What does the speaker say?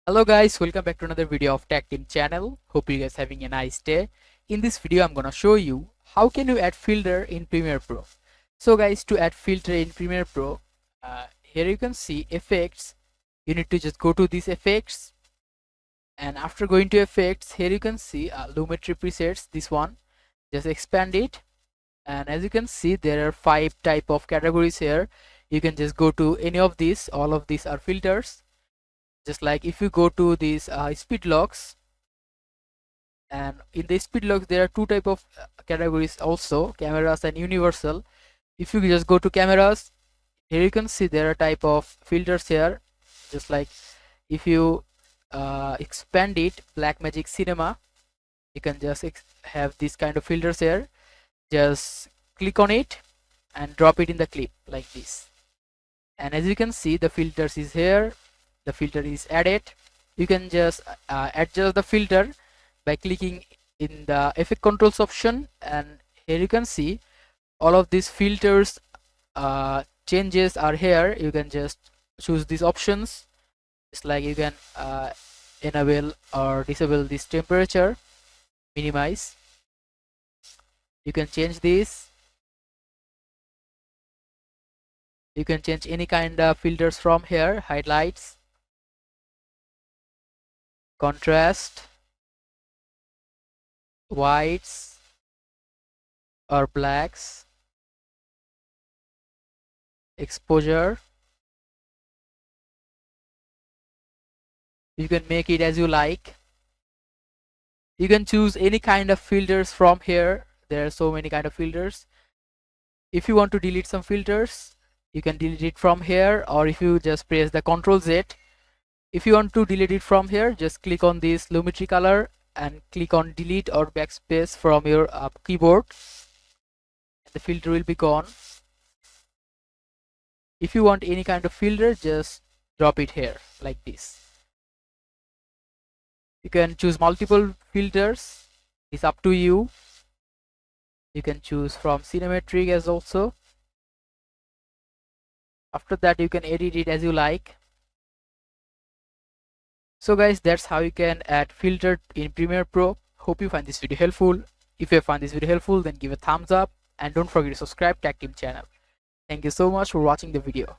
Hello guys, welcome back to another video of Tech Team channel. Hope you guys having a nice day. In this video I'm gonna show you how can you add filter in Premiere Pro. So guys, to add filter in Premiere Pro, here you can see effects. You need to just go to these effects, and after going to effects, here you can see Lumetri presets, this one. Just expand it, and as you can see there are 5 type of categories here. You can just go to any of these. All of these are filters. Just like if you go to these speed locks, and in the speed locks there are 2 type of categories also, cameras and universal. If you just go to cameras, here you can see there are type of filters here. Just like if you expand it, Blackmagic Cinema, you can just have this kind of filters here. Just click on it and drop it in the clip like this, and as you can see the filters is here. The filter is added. You can just adjust the filter by clicking in the effect controls option, and here you can see all of these filters changes are here. You can just choose these options. It's like you can enable or disable this temperature, minimize. You can change this. You can change any kind of filters from here: highlights, contrast, whites or blacks, exposure. You can make it as you like. You can choose any kind of filters from here. There are so many kind of filters. If you want to delete some filters, you can delete it from here, or if you just press the Ctrl Z. If you want to delete it from here, just click on this Lumetri color and click on delete or backspace from your keyboard, and the filter will be gone. If you want any kind of filter, just drop it here like this. You can choose multiple filters. It's up to you. You can choose from cinematic as also. After that you can edit it as you like. So guys, that's how you can add filter in Premiere Pro. Hope you find this video helpful. If you find this video helpful, then give a thumbs up and don't forget to subscribe Tech Team channel. Thank you so much for watching the video.